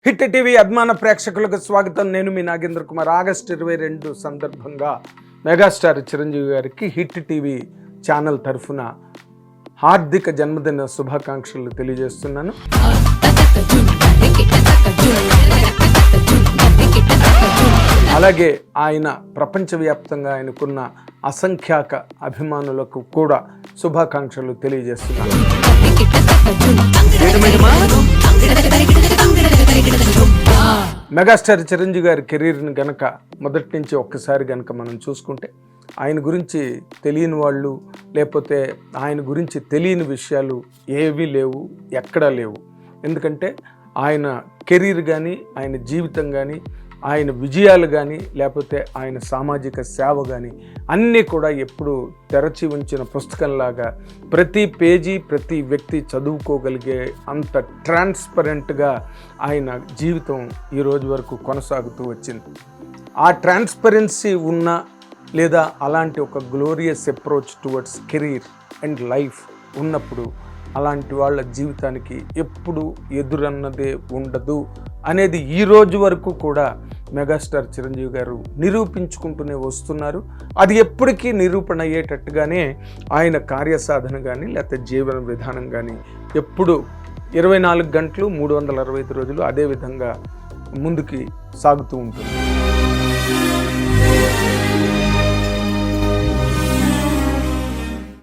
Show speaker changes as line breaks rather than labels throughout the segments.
Hit TV అభిమాన ప్రేక్షకులకు స్వాగతం. నేను మీ నాగేంద్ర కుమార్. ఆగస్టు 22 సందర్భంగా మెగాస్టార్ చిరంజీవి గారికి హిట్ టీవీ ఛానల్ తరఫున హార్దిక జన్మదిన శుభాకాంక్షలు తెలియజేస్తున్నాను. అలాగే ఆయన ప్రపంచవ్యాప్తంగా ఆయనకున్న అసంఖ్యాక అభిమానులకు కూడా శుభాకాంక్షలు తెలియజేస్తున్నాను. మెగాస్టార్ చిరంజీవి గారి కెరీర్ని గనక మొదటి నుంచి ఒక్కసారి గనక మనం చూసుకుంటే ఆయన గురించి తెలియని వాళ్ళు లేకపోతే ఆయన గురించి తెలియని విషయాలు ఏవీ లేవు, ఎక్కడా లేవు. ఎందుకంటే ఆయన కెరీర్ కానీ, ఆయన జీవితం కానీ, ఆయన విజయాలు కానీ, లేకపోతే ఆయన సామాజిక సేవ కానీ అన్నీ కూడా ఎప్పుడు తెరచి ఉంచిన పుస్తకంలాగా ప్రతి పేజీ ప్రతి వ్యక్తి చదువుకోగలిగే అంత ట్రాన్స్పరెంట్గా ఆయన జీవితం ఈ రోజు వరకు కొనసాగుతూ వచ్చింది. ఆ ట్రాన్స్పరెన్సీ ఉన్న లేదా అలాంటి ఒక glorious approach towards career and life ఉన్నప్పుడు అలాంటి వాళ్ళ జీవితానికి ఎప్పుడు ఎదురన్నదే ఉండదు అనేది ఈ రోజు వరకు కూడా మెగాస్టార్ చిరంజీవి గారు నిరూపించుకుంటూనే వస్తున్నారు. అది ఎప్పటికీ నిరూపణ అయ్యేటట్టుగానే ఆయన కార్యసాధన కానీ లేకపోతే జీవన విధానం కానీ ఎప్పుడు 24 గంటలు 365 రోజులు అదే విధంగా ముందుకి సాగుతూ ఉంటుంది.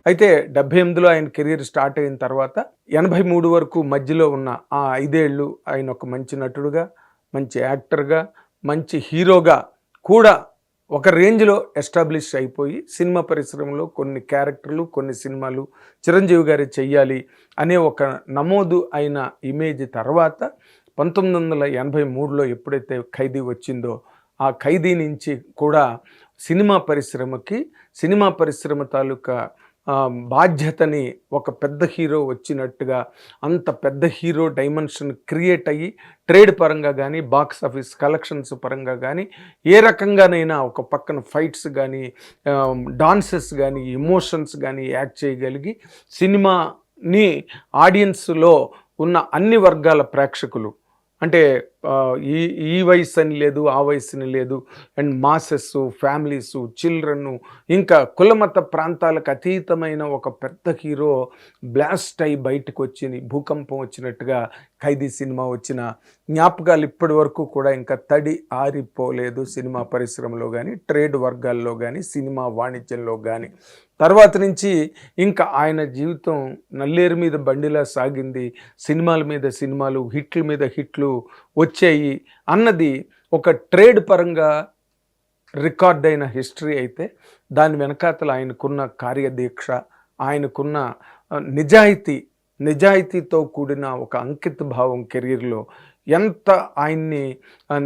అయితే 78లో ఆయన కెరీర్ స్టార్ట్ అయిన తర్వాత 83 వరకు మధ్యలో ఉన్న ఆ 5 ఏళ్ళు ఆయన ఒక మంచి నటుడుగా, మంచి యాక్టర్గా, మంచి హీరోగా కూడా ఒక రేంజ్లో ఎస్టాబ్లిష్ అయిపోయి సినిమా పరిశ్రమలో కొన్ని క్యారెక్టర్లు, కొన్ని సినిమాలు చిరంజీవి గారి చెయ్యాలి అనే ఒక నమోదు అయిన ఇమేజ్ తర్వాత 1983లో ఎప్పుడైతే ఖైదీ వచ్చిందో ఆ ఖైదీ నుంచి కూడా సినిమా పరిశ్రమ తాలూకా బాధ్యతని ఒక పెద్ద హీరో వచ్చినట్టుగా అంత పెద్ద హీరో డైమెన్షన్ క్రియేట్ అయ్యి ట్రేడ్ పరంగా కానీ, బాక్స్ ఆఫీస్ కలెక్షన్స్ పరంగా కానీ, ఏ రకంగానైనా ఒక పక్కన ఫైట్స్ కానీ, డాన్సెస్ కానీ, ఎమోషన్స్ కానీ యాక్ట్ చేయగలిగి సినిమాని ఆడియన్స్లో ఉన్న అన్ని వర్గాల ప్రేక్షకులు అంటే ఈ వయసు అని లేదు, ఆ వయసుని లేదు, అండ్ మాసెస్, ఫ్యామిలీస్, చిల్డ్రన్, ఇంకా కులమత ప్రాంతాలకు అతీతమైన ఒక పెద్ద హీరో బ్లాస్ట్ అయి బయటకు వచ్చి భూకంపం వచ్చినట్టుగా ఖైదీ సినిమా వచ్చిన జ్ఞాపకాలు ఇప్పటి వరకు కూడా ఇంకా తడి ఆరిపోలేదు సినిమా పరిశ్రమలో కానీ, ట్రేడ్ వర్గాల్లో కానీ, సినిమా వాణిజ్యంలో కానీ. తర్వాత నుంచి ఇంకా ఆయన జీవితం నల్లేరు మీద బండిలా సాగింది. సినిమాల మీద సినిమాలు, హిట్ల మీద హిట్లు వచ్చాయి అన్నది ఒక ట్రేడ్ పరంగా రికార్డ్ అయిన హిస్టరీ అయితే, దాని వెనకాతల ఆయనకున్న కార్యదీక్ష, ఆయనకున్న నిజాయితీతో కూడిన ఒక అంకిత భావం కెరీర్లో ఎంత ఆయన్ని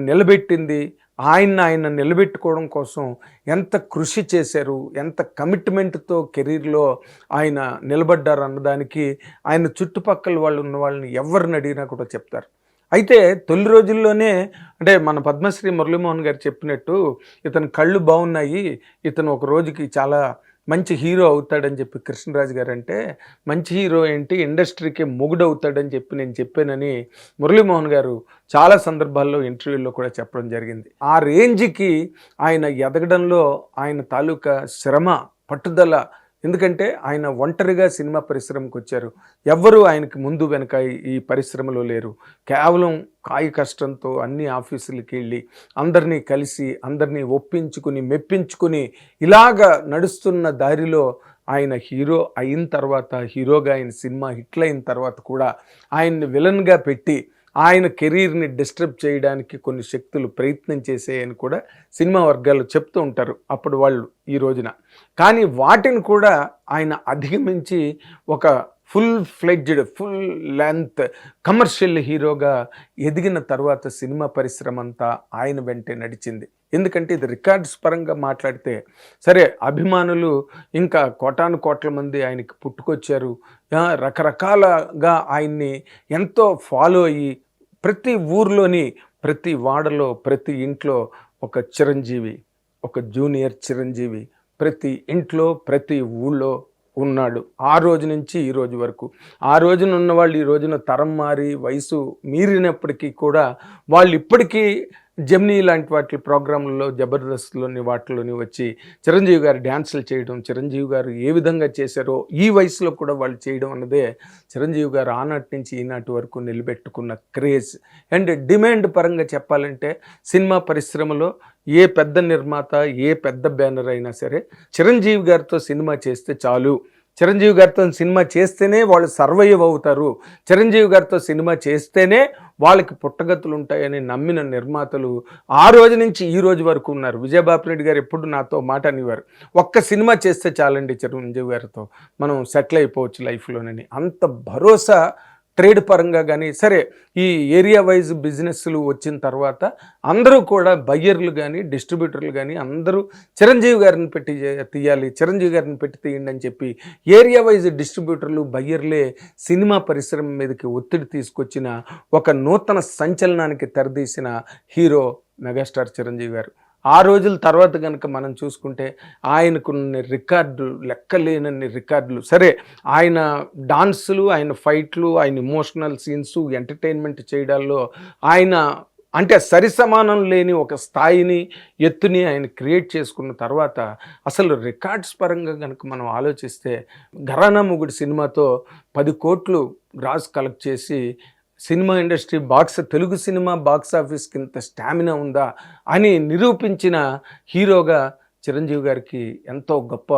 నిలబెట్టింది, ఆయన నిలబెట్టుకోవడం కోసం ఎంత కృషి చేశారు, ఎంత కమిట్మెంట్తో కెరీర్లో ఆయన నిలబడ్డారు అన్నదానికి ఆయన చుట్టుపక్కల వాళ్ళు ఉన్న వాళ్ళని ఎవరిని అడిగినా కూడా చెప్తారు. అయితే తొలి రోజుల్లోనే అంటే మన పద్మశ్రీ మురళీమోహన్ గారు చెప్పినట్టు ఇతని కళ్ళు బాగున్నాయి, ఇతను ఒక రోజుకి చాలా మంచి హీరో అవుతాడని చెప్పి కృష్ణరాజు గారు అంటే, మంచి హీరో ఏంటి, ఇండస్ట్రీకే మొగుడు అవుతాడని చెప్పి నేను చెప్పానని మురళీమోహన్ గారు చాలా సందర్భాల్లో ఇంటర్వ్యూల్లో కూడా చెప్పడం జరిగింది. ఆ రేంజ్కి ఆయన ఎదగడంలో ఆయన తాలూకా శ్రమ, పట్టుదల, ఎందుకంటే ఆయన ఒంటరిగా సినిమా పరిశ్రమకు వచ్చారు. ఎవ్వరూ ఆయనకి ముందు వెనక ఈ పరిశ్రమలో లేరు. కేవలం కాయ కష్టంతో అన్ని ఆఫీసులకి వెళ్ళి అందరినీ కలిసి, అందరినీ ఒప్పించుకుని, మెప్పించుకుని ఇలాగ నడుస్తున్న దారిలో ఆయన హీరో అయిన తర్వాత, హీరోగా ఆయన సినిమా హిట్లయిన తర్వాత కూడా ఆయన్ని విలన్గా పెట్టి ఆయన కెరీర్ని డిస్టర్బ్ చేయడానికి కొన్ని శక్తులు ప్రయత్నం చేసేయని కూడా సినిమా వర్గాలు చెప్తూ ఉంటారు అప్పుడు వాళ్ళు ఈ రోజున. కానీ వాటిని కూడా ఆయన అధిగమించి ఒక ఫుల్ లెంత్ కమర్షియల్ హీరోగా ఎదిగిన తర్వాత సినిమా పరిశ్రమ అంతా ఆయన వెంటే నడిచింది. ఎందుకంటే ఇది రికార్డ్స్ పరంగా మాట్లాడితే సరే, అభిమానులు ఇంకా కోటాను కోట్ల మంది ఆయనకి పుట్టుకొచ్చారు. రకరకాలుగా ఆయన్ని ఎంతో ఫాలో అయ్యి ప్రతి ఊర్లోని, ప్రతి వాడలో, ప్రతి ఇంట్లో ఒక చిరంజీవి, ఒక జూనియర్ చిరంజీవి, ప్రతి ఇంట్లో, ప్రతి ఊళ్ళో ఉన్నాడు. ఆ రోజు నుంచి ఈ రోజు వరకు. ఆ రోజున ఉన్నవాళ్ళు ఈ రోజున తరం మారి వయసు మీరినప్పటికీ కూడా వాళ్ళు ఇప్పటికీ జెమినీ లాంటి వాటి ప్రోగ్రాంలలో, జబర్దస్త్‌లోని వాటిలోని వచ్చి చిరంజీవి గారు డాన్సులు చేయడం, చిరంజీవి గారు ఏ విధంగా చేశారో ఈ వయసులో కూడా వాళ్ళు చేయడం అన్నదే చిరంజీవి గారు ఆనాటి నుంచి ఈనాటి వరకు నిలబెట్టుకున్న క్రేజ్. అండ్ డిమాండ్ పరంగా చెప్పాలంటే సినిమా పరిశ్రమలో ఏ పెద్ద నిర్మాత, ఏ పెద్ద బ్యానర్ అయినా సరే చిరంజీవి గారితో సినిమా చేస్తే చాలు, చిరంజీవి గారితో సినిమా చేస్తేనే వాళ్ళు సర్వైవ్ అవుతారు, చిరంజీవి గారితో సినిమా చేస్తేనే వాళ్ళకి పుట్టగతులు ఉంటాయని నమ్మిన నిర్మాతలు ఆ రోజు నుంచి ఈ రోజు వరకు ఉన్నారు. విజయబాపిరెడ్డి గారు ఎప్పుడు నాతో మాట అనేవారు, ఒక్క సినిమా చేస్తే చాలండి చిరంజీవి గారితో మనం సెటిల్ అయిపోవచ్చు లైఫ్లోనని. అంత భరోసా ట్రేడ్ పరంగా కానీ సరే ఈ ఏరియా వైజ్ బిజినెస్లు వచ్చిన తర్వాత అందరూ కూడా బయ్యర్లు కానీ డిస్ట్రిబ్యూటర్లు కానీ అందరూ చిరంజీవి గారిని పెట్టి తీయాలి, చిరంజీవి గారిని పెట్టి తీయండి అని చెప్పి ఏరియా వైజ్ డిస్ట్రిబ్యూటర్లు బయ్యర్లే సినిమా పరిశ్రమ మీదకి ఒత్తిడి తీసుకొచ్చిన ఒక నూతన సంచలనానికి తెరదీసిన హీరో మెగాస్టార్ చిరంజీవి గారు. ఆ రోజుల తర్వాత కనుక మనం చూసుకుంటే ఆయనకున్న రికార్డులు లెక్కలేనన్ని రికార్డులు. సరే ఆయన డాన్సులు, ఆయన ఫైట్లు, ఆయన ఇమోషనల్ సీన్స్, ఎంటర్టైన్మెంట్ చేయడాల్లో ఆయన అంటే సరిసమానం లేని ఒక స్థాయిని, ఎత్తుని ఆయన క్రియేట్ చేసుకున్న తర్వాత అసలు రికార్డ్స్ పరంగా కనుక మనం ఆలోచిస్తే ఘరానా మొగుడు సినిమాతో 10 కోట్లు గ్రాస్ కలెక్ట్ చేసి cinema industry Telugu cinema box ఆఫీస్కి ఇంత స్టామినా ఉందా అని నిరూపించిన హీరోగా చిరంజీవి గారికి ఎంతో గొప్ప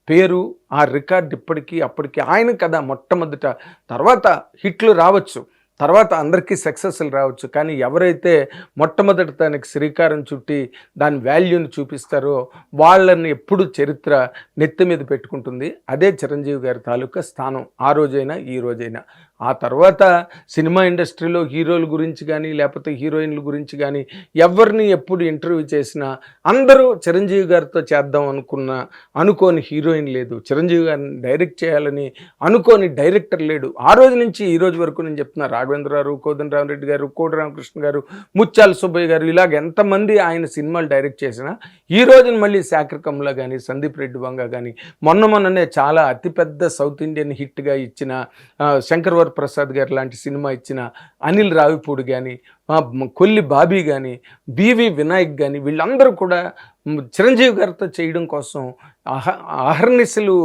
పేరు. ఆ రికార్డ్ ఇప్పటికీ అప్పటికి ఆయన కదా మొట్టమొదట. తర్వాత హిట్లు రావచ్చు, తర్వాత అందరికీ సక్సెస్లు రావచ్చు, కానీ ఎవరైతే మొట్టమొదట తనకి శ్రీకారం చుట్టి దాని వాల్యూని చూపిస్తారో వాళ్ళని ఎప్పుడు చరిత్ర నెత్తి మీద పెట్టుకుంటుంది. అదే చిరంజీవి గారి తాలూకా స్థానం ఆ రోజైనా ఈ రోజైనా. ఆ తర్వాత సినిమా ఇండస్ట్రీలో హీరోల గురించి కానీ లేకపోతే హీరోయిన్ల గురించి కానీ ఎవరిని ఎప్పుడు ఇంటర్వ్యూ చేసినా అందరూ చిరంజీవి గారితో చేద్దాం అనుకోని హీరోయిన్ లేదు, చిరంజీవి గారిని డైరెక్ట్ చేయాలని అనుకోని డైరెక్టర్ లేడు. ఆ రోజు నుంచి ఈ రోజు వరకు నేను చెప్తున్నా, రాఘవేంద్రరావు, కోదండరామరెడ్డి గారు, కోటి రామకృష్ణ గారు, ముత్యాల సుబ్బయ్య గారు, ఇలాగ ఎంతమంది ఆయన సినిమాలు డైరెక్ట్ చేసినా ఈ రోజున మళ్ళీ శాఖరకంలో కానీ సందీప్ రెడ్డి వంగ కానీ మొన్ననే చాలా అతిపెద్ద సౌత్ ఇండియన్ హిట్గా ఇచ్చిన శంకర్ ప్రసాద్ గారు లాంటి సినిమా ఇచ్చిన అనిల్ రావిపూడి కానీ, కొల్లి బాబీ కానీ, బివి వినాయక్ కానీ వీళ్ళందరూ కూడా చిరంజీవి గారితో చేయడం కోసం అహర్నిశలు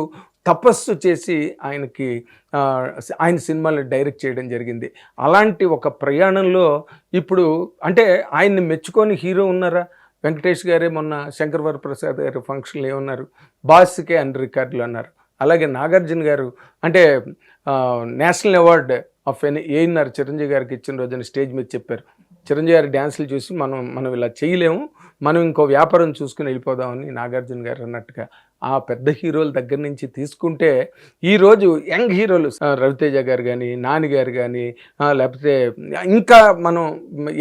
తపస్సు చేసి ఆయన సినిమాలను డైరెక్ట్ చేయడం జరిగింది. అలాంటి ఒక ప్రయాణంలో ఇప్పుడు అంటే ఆయన్ని మెచ్చుకొని హీరో ఉన్నారా? వెంకటేష్ గారే మొన్న శంకర్ వరప్రసాద్ గారి ఫంక్షన్లో ఏమన్నారు, బాస్కే అన్ని రికార్డులు అన్నారు. అలాగే నాగార్జున గారు అంటే national award of ANR Chiranjeevi గారికి ఇచ్చిన రోజున స్టేజ్ మీద చెప్పారు, చిరంజీవి గారి డ్యాన్సులు చూసి మనం ఇలా చేయలేము, మనం ఇంకో వ్యాపారం చూసుకుని వెళ్ళిపోదామని నాగార్జున గారు అన్నట్టుగా. ఆ పెద్ద హీరోల దగ్గర నుంచి తీసుకుంటే ఈరోజు యంగ్ హీరోలు రవితేజ గారు కానీ, నాని గారు కానీ, లేకపోతే ఇంకా మనం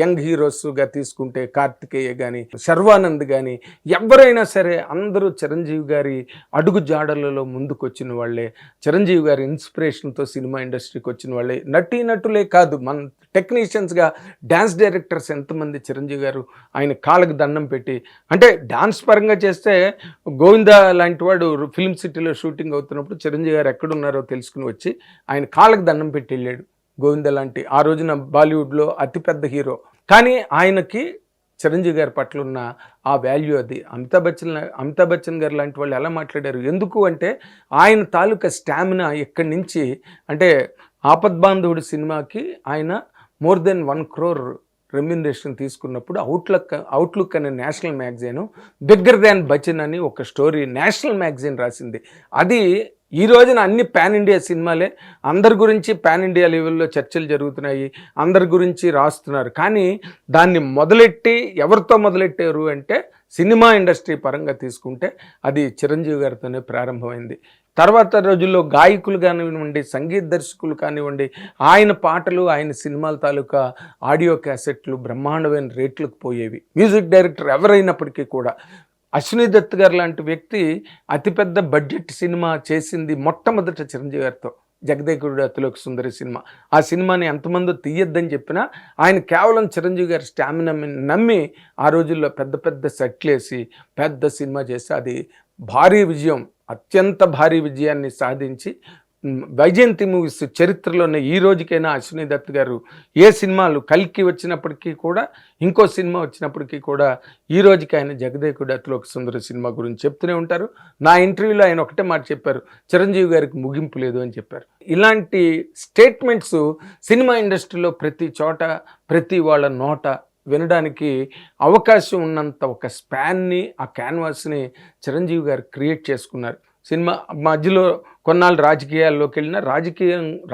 యంగ్ హీరోస్గా తీసుకుంటే కార్తికేయ కానీ, శర్వానంద్ కానీ, ఎవరైనా సరే అందరూ చిరంజీవి గారి అడుగు జాడలలో ముందుకు వచ్చిన వాళ్ళే, చిరంజీవి గారి ఇన్స్పిరేషన్తో సినిమా ఇండస్ట్రీకి వచ్చిన వాళ్ళే. నటీనటులే కాదు, మన టెక్నీషియన్స్గా డ్యాన్స్ డైరెక్టర్స్ ఎంతమంది చిరంజీవి గారు ఆయన కాళ్ళకి దండం పెట్టి, అంటే డ్యాన్స్ పరంగా చేస్తే గోవిందా లాంటి వాడు ఫిల్మ్ సిటీలో షూటింగ్ అవుతున్నప్పుడు చిరంజీవి గారు ఎక్కడున్నారో తెలుసుకుని వచ్చి ఆయన కాళ్ళకి దండం పెట్టి వెళ్ళాడు. గోవిందా లాంటి ఆ రోజున బాలీవుడ్లో అతిపెద్ద హీరో, కానీ ఆయనకి చిరంజీవి గారి పట్ల ఉన్న ఆ వాల్యూ అది. అమితాబ్ బచ్చన్ గారు లాంటి వాళ్ళు ఎలా మాట్లాడారు, ఎందుకు అంటే ఆయన తాలూకా స్టామినా ఎక్కడి నుంచి అంటే ఆపద్బాంధవుడి సినిమాకి ఆయన మోర్ దెన్ 1 crore రెమ్యునరేషన్ తీసుకున్నప్పుడు అవుట్లుక్ అనే national magazine bigger than Bachchan అని ఒక స్టోరీ నేషనల్ మ్యాగజైన్ రాసింది. అది ఈ రోజున అన్ని పాన్ ఇండియా సినిమాలే, అందరి గురించి పాన్ ఇండియా లెవెల్లో చర్చలు జరుగుతున్నాయి, అందరి గురించి రాస్తున్నారు. కానీ దాన్ని ఎవరితో మొదలెట్టారు అంటే సినిమా ఇండస్ట్రీ పరంగా తీసుకుంటే అది చిరంజీవి గారితోనే ప్రారంభమైంది. తర్వాత రోజుల్లో గాయకులు కానివ్వండి, సంగీత దర్శకులు కానివ్వండి, ఆయన పాటలు, ఆయన సినిమాల తాలూకా ఆడియో క్యాసెట్లు బ్రహ్మాండమైన రేట్లకు పోయేవి. మ్యూజిక్ డైరెక్టర్ ఎవరైనప్పటికీ కూడా అశ్విని దత్ గారు లాంటి వ్యక్తి అతిపెద్ద బడ్జెట్ సినిమా చేసింది మొట్టమొదట చిరంజీవి గారితో, జగదేకుడు అతిలోక సుందరి సినిమా. ఆ సినిమాని ఎంతమందో తీయొద్దని చెప్పినా ఆయన కేవలం చిరంజీవి గారి స్టామినా నమ్మి ఆ రోజుల్లో పెద్ద పెద్ద సెట్లేసి పెద్ద సినిమా చేసి అది భారీ విజయం. అత్యంత భారీ విజయాన్ని సాధించి వైజయంతి మూవీస్ చరిత్రలోనే ఈ రోజుకైనా అశ్విని దత్ గారు ఏ సినిమాలు కల్కి వచ్చినప్పటికీ కూడా, ఇంకో సినిమా వచ్చినప్పటికీ కూడా ఈ రోజుకి ఆయన జగదేకుడు అతిలోక సుందర సినిమా గురించి చెప్తూనే ఉంటారు. నా ఇంటర్వ్యూలో ఆయన ఒకటే మాట చెప్పారు, చిరంజీవి గారికి ముగింపు లేదు అని చెప్పారు. ఇలాంటి స్టేట్మెంట్స్ సినిమా ఇండస్ట్రీలో ప్రతి చోట ప్రతి వాళ్ళ నోట వినడానికి అవకాశం ఉన్నంత ఒక స్పాన్ని, ఆ క్యాన్వాస్ని చిరంజీవి గారు క్రియేట్ చేసుకున్నారు. సినిమా మధ్యలో కొన్నాళ్ళు రాజకీయాల్లోకి వెళ్ళిన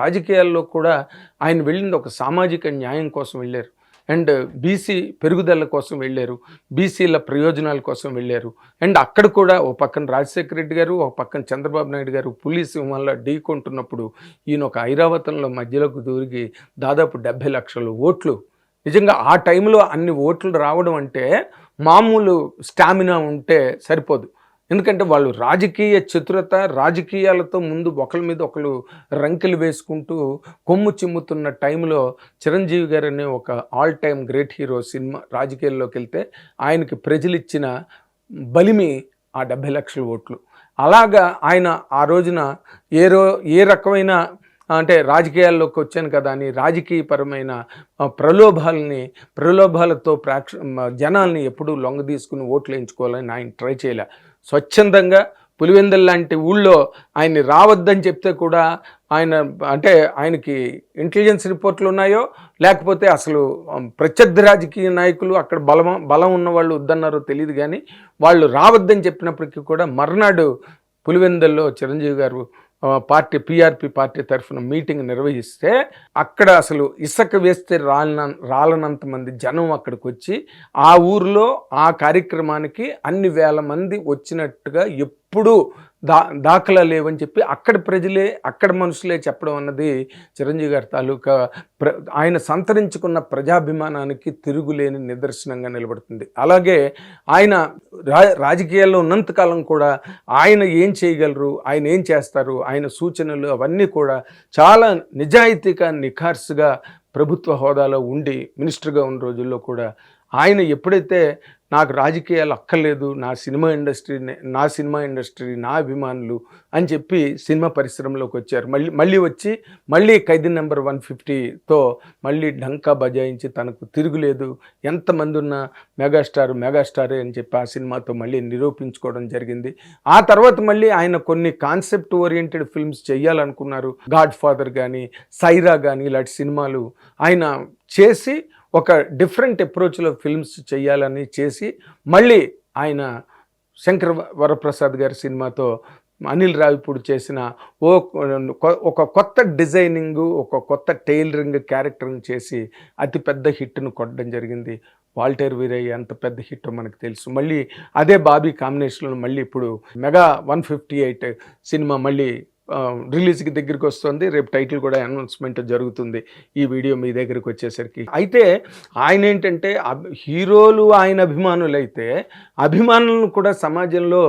రాజకీయాల్లో కూడా ఆయన వెళ్ళింది ఒక సామాజిక న్యాయం కోసం వెళ్ళారు. అండ్ బీసీ పెరుగుదల కోసం వెళ్ళారు, బీసీల ప్రయోజనాల కోసం వెళ్ళారు. అండ్ అక్కడ కూడా ఓ పక్కన రాజశేఖర రెడ్డి గారు, ఒక పక్కన చంద్రబాబు నాయుడు గారు పులి సింహంలో ఢీకొంటున్నప్పుడు ఈయన ఒక ఐరావతంలో మధ్యలోకి దూరికి దాదాపు 70 లక్షల ఓట్లు. నిజంగా ఆ టైంలో అన్ని ఓట్లు రావడం అంటే మామూలు స్టామినా ఉంటే సరిపోదు. ఎందుకంటే వాళ్ళు రాజకీయ చతురత, రాజకీయాలతో ముందు ఒకరి మీద ఒకరు రంకెలు వేసుకుంటూ కొమ్ము చిమ్ముతున్న టైంలో చిరంజీవి గారు అనే ఒక all time great hero cinema రాజకీయాల్లోకి వెళ్తే ఆయనకి ప్రజలు ఇచ్చిన బలిమి ఆ 70 లక్షల ఓట్లు. అలాగా ఆయన ఆ రోజున ఏ రకమైన అంటే రాజకీయాల్లోకి వచ్చాను కదా అని రాజకీయపరమైన ప్రలోభాలతో జనాల్ని ఎప్పుడూ లొంగ తీసుకుని ఓట్లు వేయించుకోవాలని ఆయన ట్రై చేయలే. స్వచ్ఛందంగా పులివెందుల లాంటి ఊళ్ళో ఆయన్ని రావద్దని చెప్తే కూడా ఆయనకి ఇంటెలిజెన్స్ రిపోర్ట్లు ఉన్నాయో లేకపోతే అసలు ప్రత్యర్థి రాజకీయ నాయకులు అక్కడ బలం ఉన్న వాళ్ళు వద్దన్నారో తెలియదు, కానీ వాళ్ళు రావద్దని చెప్పినప్పటికీ కూడా మర్నాడు పులివెందుల్లో చిరంజీవి గారు పీఆర్పీ పార్టీ తరఫున మీటింగ్ నిర్వహిస్తే అక్కడ అసలు ఇసుక వేస్తే రాలనంత మంది జనం అక్కడికి వచ్చి ఆ ఊరిలో ఆ కార్యక్రమానికి అన్ని వేల మంది వచ్చినట్టుగా ఎప్పుడూ దాఖలా లేవని చెప్పి అక్కడ ప్రజలే, అక్కడ మనుషులే చెప్పడం అన్నది చిరంజీవి గారి తాలూకా ఆయన సంతరించుకున్న ప్రజాభిమానానికి తిరుగులేని నిదర్శనంగా నిలబడుతుంది. అలాగే ఆయన రాజకీయాల్లో ఉన్నంతకాలం కూడా ఆయన ఏం చేయగలరు, ఆయన ఏం చేస్తారు, ఆయన సూచనలు అవన్నీ కూడా చాలా నిజాయితీగా నిఖార్సుగా ప్రభుత్వ హోదాలో ఉండి మినిస్టర్గా ఉన్న రోజుల్లో కూడా ఆయన ఎప్పుడైతే నాకు రాజకీయాలు అక్కర్లేదు, నా సినిమా ఇండస్ట్రీ నా అభిమానులు అని చెప్పి సినిమా పరిశ్రమలోకి వచ్చారు. మళ్ళీ ఖైదీ నెంబర్ 150తో మళ్ళీ డంకా బజాయించి తనకు తిరుగులేదు, ఎంతమంది ఉన్న మెగాస్టారే అని చెప్పి ఆ సినిమాతో మళ్ళీ నిరూపించుకోవడం జరిగింది. ఆ తర్వాత మళ్ళీ ఆయన కొన్ని కాన్సెప్ట్ ఓరియంటెడ్ ఫిల్మ్స్ చేయాలనుకున్నారు. గాడ్ ఫాదర్ కానీ, సైరా కానీ ఇలాంటి సినిమాలు ఆయన చేసి ఒక డిఫరెంట్ అప్రోచ్లో ఫిల్మ్స్ చేయాలని చేసి మళ్ళీ ఆయన శంకర్ వరప్రసాద్ గారి సినిమాతో అనిల్ రావిపూడి చేసిన ఒక కొత్త డిజైనింగు, ఒక కొత్త టైలరింగ్ క్యారెక్టర్ని చేసి అతిపెద్ద హిట్ను కొట్టడం జరిగింది. వాల్టర్ వీరయ్య ఎంత పెద్ద హిట్ మనకు తెలుసు. మళ్ళీ అదే బాబీ కాంబినేషన్లో మళ్ళీ ఇప్పుడు మెగా 158 సినిమా మళ్ళీ రిలీజ్కి దగ్గరికి వస్తుంది. రేపు టైటిల్ కూడా అనౌన్స్మెంట్ జరుగుతుంది ఈ వీడియో మీ దగ్గరికి వచ్చేసరికి. అయితే ఆయన ఏంటంటే హీరోలు ఆయన అభిమానులైతే అభిమానులను కూడా సమాజంలో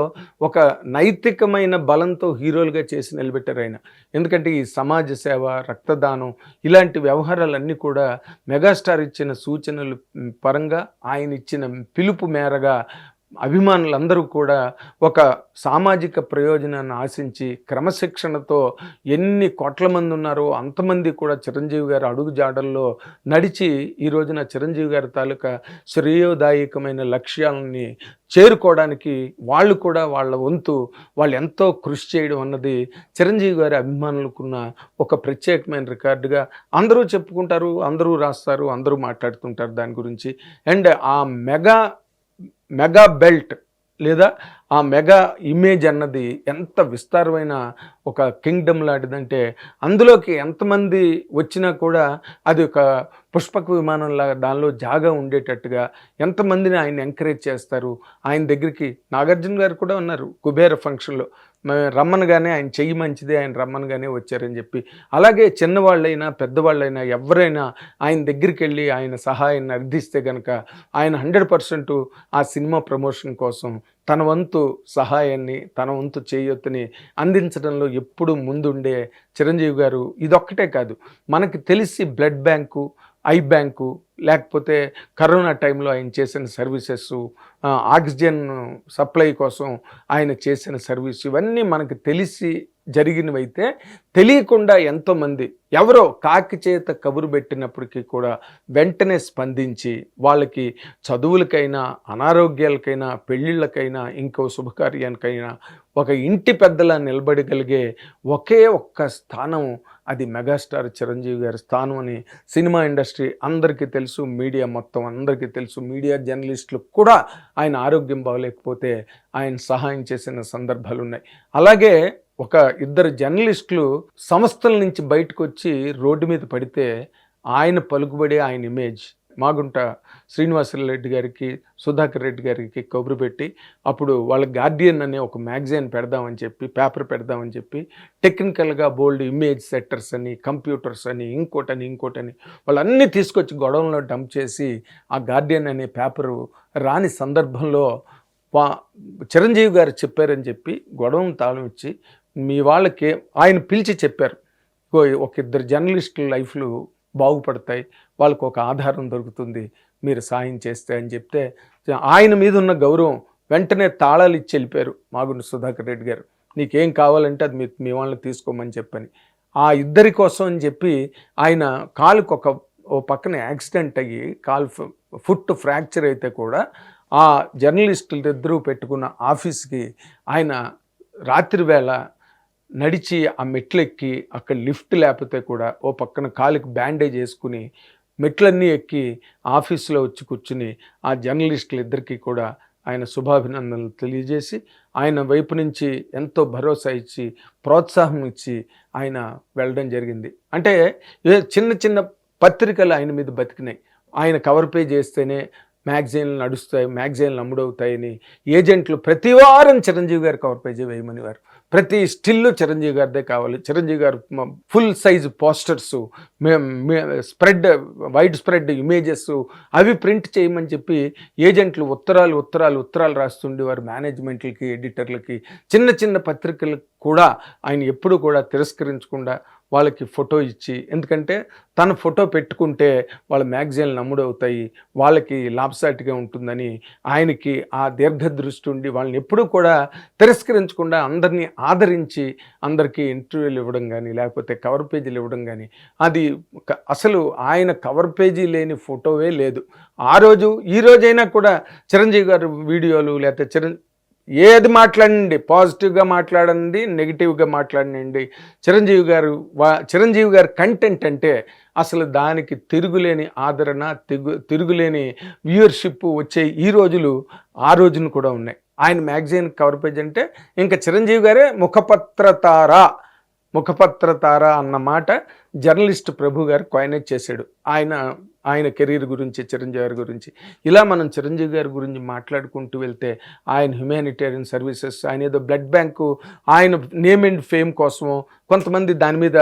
ఒక నైతికమైన బలంతో హీరోలుగా చేసి నిలబెట్టారు ఆయన. ఎందుకంటే ఈ సమాజ సేవ, రక్తదానం ఇలాంటి వ్యవహారాలన్నీ కూడా మెగాస్టార్ ఇచ్చిన సూచనలు పరంగా ఆయన ఇచ్చిన పిలుపు మేరగా అభిమానులందరూ కూడా ఒక సామాజిక ప్రయోజనాన్ని ఆశించి క్రమశిక్షణతో ఎన్ని కోట్ల మంది ఉన్నారో అంతమంది కూడా చిరంజీవి గారి అడుగు జాడల్లో నడిచి ఈ రోజున చిరంజీవి గారి తాలూకా శ్రేయోదాయకమైన లక్ష్యాలని చేరుకోవడానికి వాళ్ళు కూడా వాళ్ళు ఎంతో కృషి చేయడం అన్నది చిరంజీవి గారి అభిమానులకున్న ఒక ప్రత్యేకమైన రికార్డుగా అందరూ చెప్పుకుంటారు, అందరూ రాస్తారు, అందరూ మాట్లాడుతుంటారు దాని గురించి. అండ్ ఆ మెగా బెల్ట్ లేదా ఆ మెగా ఇమేజ్ అన్నది ఎంత విస్తారమైన ఒక కింగ్డమ్ లాంటిదంటే అందులోకి ఎంతమంది వచ్చినా కూడా అది ఒక పుష్పక విమానంలాగా దానిలో జాగా ఉండేటట్టుగా ఎంతమందిని ఆయన ఎంకరేజ్ చేస్తారు. ఆయన దగ్గరికి నాగార్జున గారు కూడా ఉన్నారు కుబేర ఫంక్షన్లో, రమ్మనగానే ఆయన చెయ్యి మంచిదే, ఆయన రమ్మనగానే వచ్చారని చెప్పి. అలాగే చిన్నవాళ్ళైనా పెద్దవాళ్ళైనా ఎవరైనా ఆయన దగ్గరికి వెళ్ళి ఆయన సహాయాన్ని అర్థిస్తే కనుక ఆయన 100% ఆ సినిమా ప్రమోషన్ కోసం తన వంతు సహాయాన్ని, తన వంతు చేయూతని అందించడంలో ఎప్పుడూ ముందుండే చిరంజీవి గారు ఇదొక్కటే కాదు, మనకి తెలిసి బ్లడ్ బ్యాంకు ఐ బ్యాంకు, లేకపోతే కరోనా టైంలో ఆయన చేసిన సర్వీసెస్, ఆక్సిజన్ సప్లై కోసం ఆయన చేసిన సర్వీస్, ఇవన్నీ మనకు తెలిసి జరిగినవైతే తెలియకుండా ఎంతోమంది ఎవరో కాకి చేత కబురు పెట్టినప్పటికీ కూడా వెంటనే స్పందించి వాళ్ళకి చదువులకైనా, అనారోగ్యాలకైనా, పెళ్ళిళ్ళకైనా, ఇంకో శుభకార్యానికైనా ఒక ఇంటి పెద్దలా నిలబడగలిగే ఒకే ఒక్క స్థానం అది మెగాస్టార్ చిరంజీవి గారి స్థానం అని సినిమా ఇండస్ట్రీ అందరికీ తెలుసు, మీడియా మొత్తం అందరికీ తెలుసు. మీడియా జర్నలిస్టులకు కూడా ఆయన ఆరోగ్యం బాగలేకపోతే ఆయన సహాయం చేసిన సందర్భాలు ఉన్నాయి. అలాగే ఒక ఇద్దరు జర్నలిస్టులు సంస్థల నుంచి బయటకు వచ్చి రోడ్డు మీద పడితే ఆయన పలుకుబడి, ఆయన ఇమేజ్ మాగుంట శ్రీనివాసరెడ్డి గారికి, సుధాకర్ రెడ్డి గారికి కబురు పెట్టి అప్పుడు వాళ్ళ గార్డియన్ అనే ఒక మ్యాగజైన్ పెడదామని చెప్పి, పేపర్ పెడదామని చెప్పి టెక్నికల్గా బోల్డ్ ఇమేజ్ సెట్టర్స్ అని, కంప్యూటర్స్ అని, ఇంకోటని వాళ్ళన్నీ తీసుకొచ్చి గొడవలో డంప్ చేసి ఆ గార్డియన్ అనే పేపరు రాని సందర్భంలో చిరంజీవి గారు చెప్పారని చెప్పి గొడవను తాళం ఇచ్చి మీ వాళ్ళకి ఆయన పిలిచి చెప్పారు, ఒక ఇద్దరు జర్నలిస్టుల లైఫ్లు బాగుపడతాయి, వాళ్ళకు ఒక ఆధారం దొరుకుతుంది, మీరు సాయం చేస్తే అని చెప్తే ఆయన మీద ఉన్న గౌరవం వెంటనే తాళాలు ఇచ్చి వెళ్ళిపోయారు మాగుంట సుధాకర్ రెడ్డి గారు. నీకేం కావాలంటే అది మీ వాళ్ళని తీసుకోమని చెప్పని ఆ ఇద్దరి కోసం అని చెప్పి ఆయన కాలుకు ఓ పక్కన యాక్సిడెంట్ అయ్యి ఫుట్ ఫ్రాక్చర్ అయితే కూడా ఆ జర్నలిస్టులు ఇద్దరూ పెట్టుకున్న ఆఫీస్కి ఆయన రాత్రి వేళ నడిచి ఆ మెట్లెక్కి అక్కడ లిఫ్ట్ లేకపోతే కూడా ఓ పక్కన కాలుకి బ్యాండేజ్ వేసుకుని మెట్లన్నీ ఎక్కి ఆఫీసులో వచ్చి కూర్చుని ఆ జర్నలిస్టులు ఇద్దరికీ కూడా ఆయన శుభాభినందనలు తెలియజేసి ఆయన వైపు నుంచి ఎంతో భరోసా ఇచ్చి ప్రోత్సాహం ఇచ్చి ఆయన వెళ్ళడం జరిగింది. అంటే చిన్న చిన్న పత్రికలు ఆయన మీద బతికినాయి. ఆయన కవర్ పేజ్ చేస్తేనే మ్యాగజైన్లు నడుస్తాయి, మ్యాగజైన్లు అమ్ముడవుతాయని ఏజెంట్లు ప్రతి వారం చిరంజీవి గారు కవర్ పేజీ వేయమని వారు. ప్రతి స్టిల్లు చిరంజీవి గారిదే కావాలి, చిరంజీవి గారు full size posters, wide spread images అవి ప్రింట్ చేయమని చెప్పి ఏజెంట్లు ఉత్తరాలు రాస్తుండేవారు మేనేజ్మెంట్లకి, ఎడిటర్లకి. చిన్న చిన్న పత్రికలకు కూడా ఆయన ఎప్పుడు కూడా తిరస్కరించకుండా వాళ్ళకి ఫోటో ఇచ్చి, ఎందుకంటే తన ఫోటో పెట్టుకుంటే వాళ్ళ మ్యాగజైన్లు నమ్ముడవుతాయి, వాళ్ళకి లాభసాటిగా ఉంటుందని ఆయనకి ఆ దీర్ఘదృష్టి ఉండి వాళ్ళని ఎప్పుడూ కూడా తిరస్కరించకుండా అందరినీ ఆదరించి అందరికీ ఇంటర్వ్యూలు ఇవ్వడం కానీ, లేకపోతే కవర్ పేజీలు ఇవ్వడం కానీ, అది అసలు ఆయన కవర్ పేజీ లేని ఫోటోవే లేదు. ఆ రోజు ఈ రోజైనా కూడా చిరంజీవి గారు వీడియోలు లేకపోతే ఏది మాట్లాడండి, పాజిటివ్గా మాట్లాడండి, నెగిటివ్గా మాట్లాడండి, చిరంజీవి గారి కంటెంట్ అంటే అసలు దానికి తిరుగులేని ఆదరణ, తిరుగులేని వ్యూవర్షిప్ వచ్చే ఈ రోజులు ఆ రోజున కూడా ఉన్నాయి. ఆయన మ్యాగజైన్ కవర్ పేజ్ అంటే ఇంకా చిరంజీవి గారే ముఖపత్రతార అన్న మాట జర్నలిస్ట్ ప్రభు గారు కాయినేజ్ చేశాడు. ఆయన కెరీర్ గురించి, చిరంజీవి గారి గురించి ఇలా మనం చిరంజీవి గారి గురించి మాట్లాడుకుంటూ వెళ్తే ఆయన హ్యుమానిటేరియన్ సర్వీసెస్, ఆయన ఏదో బ్లడ్ బ్యాంకు, ఆయన నేమ్ అండ్ ఫేమ్ కోసమో కొంతమంది దాని మీద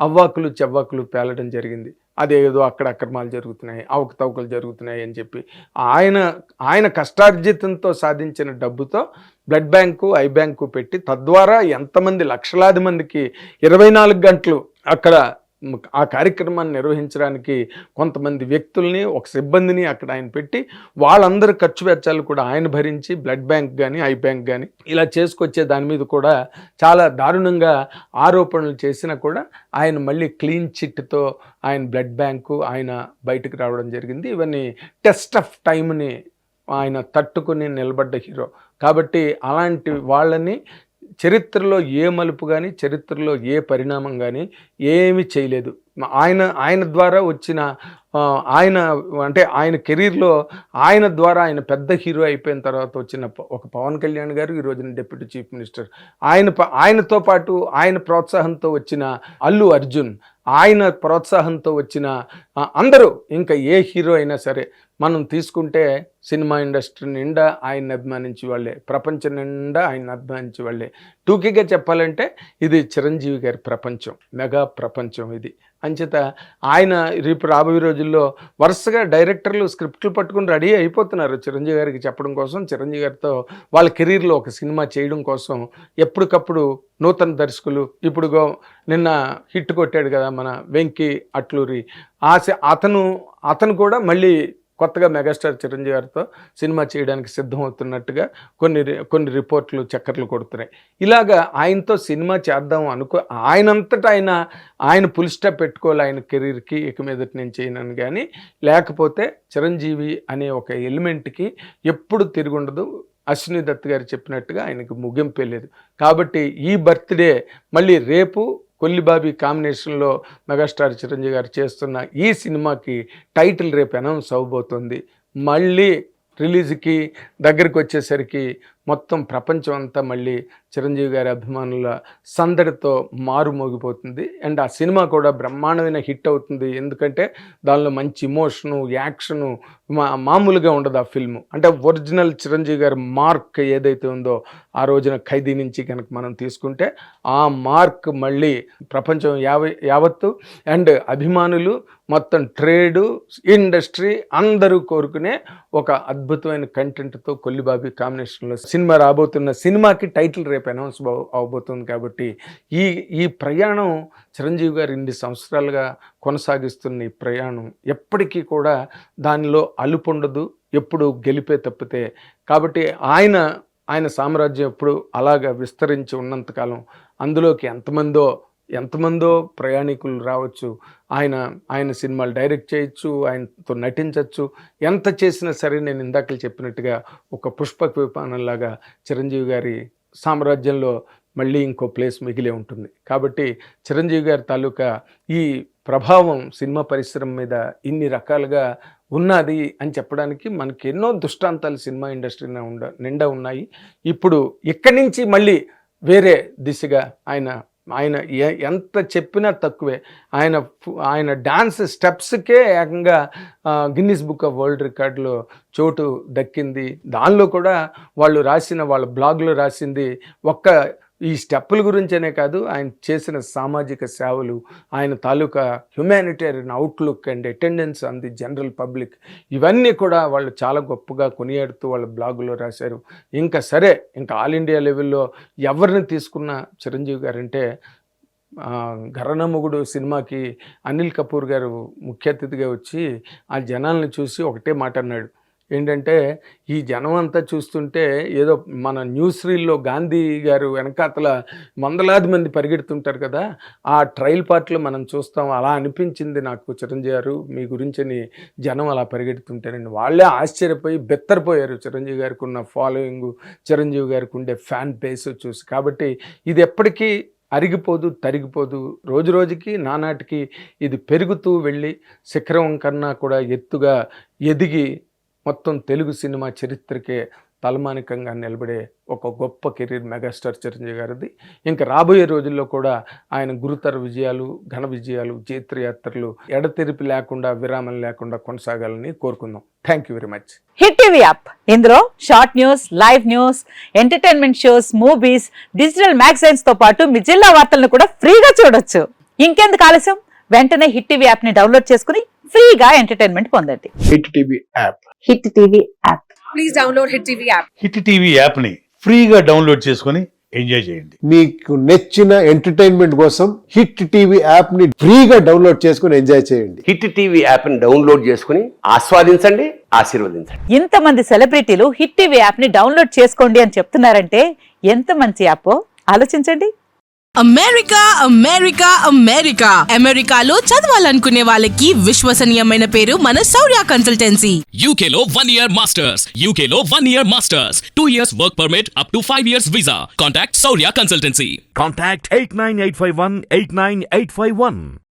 అవ్వాకులు చెవ్వాకులు పేలడం జరిగింది. అదేదో అక్కడ అక్రమాలు జరుగుతున్నాయి, అవకతవకలు జరుగుతున్నాయి అని చెప్పి ఆయన కష్టార్జితంతో సాధించిన డబ్బుతో బ్లడ్ బ్యాంకు, ఐ బ్యాంకు పెట్టి తద్వారా ఎంతమంది లక్షలాది మందికి 24 గంటలు అక్కడ ఆ కార్యక్రమాన్ని నిర్వహించడానికి కొంతమంది వ్యక్తుల్ని, ఒక సిబ్బందిని అక్కడ ఆయన పెట్టి వాళ్ళందరూ ఖర్చు వెచ్చాలు కూడా ఆయన భరించి బ్లడ్ బ్యాంక్ కానీ, ఐ బ్యాంక్ కానీ ఇలా చేసుకొచ్చే దాని మీద కూడా చాలా దారుణంగా ఆరోపణలు చేసినా కూడా ఆయన మళ్ళీ క్లీన్ చిట్తో ఆయన బ్లడ్ బ్యాంకు ఆయన బయటకు రావడం జరిగింది. ఇవన్నీ టెస్ట్ ఆఫ్ టైంని ఆయన తట్టుకుని నిలబడ్డ హీరో కాబట్టి అలాంటి వాళ్ళని చరిత్రలో ఏ మలుపు కానీ, చరిత్రలో ఏ పరిణామం కానీ ఏమీ చేయలేదు. ఆయన ద్వారా వచ్చిన ఆయన కెరీర్లో ఆయన ద్వారా ఆయన పెద్ద హీరో అయిపోయిన తర్వాత వచ్చిన ఒక పవన్ కళ్యాణ్ గారు, ఈ రోజున డిప్యూటీ చీఫ్ మినిస్టర్, ఆయనతో పాటు ఆయన ప్రోత్సాహంతో వచ్చిన అల్లు అర్జున్, ఆయన ప్రోత్సాహంతో వచ్చిన అందరూ, ఇంకా ఏ హీరో అయినా సరే మనం తీసుకుంటే సినిమా ఇండస్ట్రీ నిండా ఆయన్ని అభిమానించే వాళ్ళే, ప్రపంచం నిండా ఆయన్ని అభిమానించే వాళ్ళే. టూకీగా చెప్పాలంటే ఇది చిరంజీవి గారి ప్రపంచం, మెగా ప్రపంచం ఇది. అంచేత ఆయన రేపు రాబోయే రోజుల్లో వరుసగా డైరెక్టర్లు స్క్రిప్ట్లు పట్టుకుని రెడీ అయిపోతున్నారు చిరంజీవి గారికి చెప్పడం కోసం, చిరంజీవి గారితో వాళ్ళ కెరీర్లో ఒక సినిమా చేయడం కోసం ఎప్పటికప్పుడు నూతన దర్శకులు. ఇప్పుడు నిన్న హిట్ కొట్టాడు కదా మన వెంకీ అట్లూరి, అతను కూడా మళ్ళీ కొత్తగా మెగాస్టార్ చిరంజీవి గారితో సినిమా చేయడానికి సిద్ధమవుతున్నట్టుగా కొన్ని రిపోర్ట్లు చక్కర్లు కొడుతున్నాయి. ఇలాగా ఆయనతో సినిమా చేద్దాం ఆయనంతటా ఆయన ఫుల్ స్టాప్ పెట్టుకోవాలి ఆయన కెరీర్కి, ఇక మీదట నేను చేయనని. కానీ లేకపోతే చిరంజీవి అనే ఒక ఎలిమెంట్కి ఎప్పుడు తిరుగుండదు. అశ్విని దత్ గారు చెప్పినట్టుగా ఆయనకు ముగింపే లేదు. కాబట్టి ఈ బర్త్డే మళ్ళీ రేపు కొల్లిబాబీ కాంబినేషన్లో మెగాస్టార్ చిరంజీవి గారు చేస్తున్న ఈ సినిమాకి టైటిల్ రేపు అనౌన్స్ అవ్వబోతుంది. మళ్ళీ రిలీజ్కి దగ్గరికి వచ్చేసరికి మొత్తం ప్రపంచం అంతా మళ్ళీ చిరంజీవి గారి అభిమానుల సందడితో మారుమోగిపోతుంది. అండ్ ఆ సినిమా కూడా బ్రహ్మాండమైన హిట్ అవుతుంది. ఎందుకంటే దానిలో మంచి ఇమోషను, యాక్షను మామూలుగా ఉండదు ఆ ఫిల్ము. అంటే ఒరిజినల్ చిరంజీవి గారి మార్క్ ఏదైతే ఉందో ఆ రోజున ఖైదీ నుంచి కనుక మనం తీసుకుంటే ఆ మార్క్ మళ్ళీ ప్రపంచం యావత్తు అండ్ అభిమానులు మొత్తం ట్రేడు ఇండస్ట్రీ అందరూ కోరుకునే ఒక అద్భుతమైన కంటెంట్తో కొల్లిబాబీ కాంబినేషన్లో సినిమా రాబోతున్న సినిమాకి టైటిల్ రేపు అనౌన్స్ అవబోతుంది. కాబట్టి ఈ ప్రయాణం చిరంజీవి గారు ఇన్ని సంవత్సరాలుగా కొనసాగిస్తున్న ఈ ప్రయాణం ఎప్పటికీ కూడా దానిలో అలుపు ఉండదు, ఎప్పుడు గెలిపే తప్పితే. కాబట్టి ఆయన సామ్రాజ్యం ఎప్పుడు అలాగా విస్తరించి ఉన్నంతకాలం అందులోకి ఎంతమందో ప్రయాణికులు రావచ్చు. ఆయన సినిమాలు డైరెక్ట్ చేయొచ్చు, ఆయనతో నటించవచ్చు. ఎంత చేసినా సరే నేను ఇందాక చెప్పినట్టుగా ఒక పుష్పక విమానంలాగా చిరంజీవి గారి సామ్రాజ్యంలో మళ్ళీ ఇంకో ప్లేస్ మిగిలే ఉంటుంది. కాబట్టి చిరంజీవి గారి తాలూకా ఈ ప్రభావం సినిమా పరిశ్రమ మీద ఇన్ని రకాలుగా ఉన్నది అని చెప్పడానికి మనకి ఎన్నో దృష్టాంతాలు సినిమా ఇండస్ట్రీ నిండా ఉన్నాయి. ఇప్పుడు ఇక్కడి నుంచి మళ్ళీ వేరే దిశగా ఆయన ఎంత చెప్పినా తక్కువే. ఆయన డాన్స్ స్టెప్స్కే ఏకంగా గిన్నిస్ బుక్ ఆఫ్ వరల్డ్ రికార్డులో చోటు దక్కింది. దానిలో కూడా వాళ్ళ బ్లాగ్లో రాసింది ఒక్క ఈ స్టెప్పుల గురించనే కాదు, ఆయన చేసిన సామాజిక సేవలు, ఆయన తాలూకా humanitarian outlook and attendance on the general public, ఇవన్నీ కూడా వాళ్ళు చాలా గొప్పగా కొనియాడుతూ వాళ్ళ బ్లాగులో రాశారు. ఇంకా ఆల్ ఇండియా లెవెల్లో ఎవరిని తీసుకున్న చిరంజీవి గారంటే ఘరానా సినిమాకి అనిల్ కపూర్ గారు ముఖ్య అతిథిగా వచ్చి ఆ జనాల్ని చూసి ఒకటే మాట అన్నాడు. ఏంటంటే ఈ జనం అంతా చూస్తుంటే ఏదో మన న్యూస్ రీల్లో గాంధీ గారు వెనకాతల వందలాది మంది పరిగెడుతుంటారు కదా, ఆ ట్రయల్ పార్ట్లో మనం చూస్తాం. అలా అనిపించింది నాకు చిరంజీవి గారు మీ గురించని జనం అలా పరిగెడుతుంటారండి. వాళ్ళే ఆశ్చర్యపోయి బెత్తరిపోయారు చిరంజీవి గారికి ఉన్న ఫాలోయింగు, చిరంజీవి గారికి ఉండే ఫ్యాన్ బేస్ చూసి. కాబట్టి ఇది ఎప్పటికీ అరిగిపోదు, తరిగిపోదు. రోజు రోజుకి నానాటికి ఇది పెరుగుతూ వెళ్ళి శిఖరం కన్నా కూడా ఎత్తుగా ఎదిగి మొత్తం తెలుగు సినిమా చరిత్రకే తలమానికంగా నిలబడే ఒక గొప్ప కెరీర్ మెగాస్టార్ చిరంజీవి గారిది. ఇంకా రాబోయే రోజుల్లో కూడా ఆయన గురుతర విజయాలు, ఘన విజయాలు, జైత్రయాత్రలు ఎడతెరిపి లేకుండా, విరామం లేకుండా కొనసాగాలని కోరుకుందాం. Thank you very much.
Hit TV app, ఇందులో short news, live news, entertainment shows, movies, digital magazines తో పాటు మీ జిల్లా వార్తలను కూడా ఫ్రీగా చూడొచ్చు. ఇంకెందుకు ఆలస్యం, వెంటనే హిట్ టీవీ యాప్ ని డౌన్లోడ్ చేసుకుని ఫ్రీగా ఎంటర్టైన్మెంట్ పొందండి.
Hit TV app.
Hit TV app.
Please download hit TV app.
Hit TV app ని ఫ్రీగా డౌన్లోడ్ చేసుకుని ఎంజాయ్ చేయండి.
మీకు నచ్చిన ఎంటర్టైన్మెంట్ కోసం హిట్ టీవీ యాప్ ని ఫ్రీగా డౌన్లోడ్ చేసుకుని ఎంజాయ్ చేయండి.
హిట్ టీవీ యాప్ ని డౌన్లోడ్ చేసుకుని ఆస్వాదించండి, ఆశీర్వదించండి.
ఇంతమంది సెలబ్రిటీలు హిట్ టీవీ యాప్ ని డౌన్లోడ్ చేసుకోండి అని చెప్తున్నారంటే ఎంత మంచి యాప్ ఆలోచించండి.
అమెరికాలో చదవాలనుకునే వాళ్ళకి విశ్వసనీయమైన పేరు మన శౌర్య కన్సల్టెన్సీ.
UK లో 1 year masters, UK లో 1 year masters, 2 years work permit up to 5 years visa. Contact Saurya Consultancy.
Contact 89851 89851.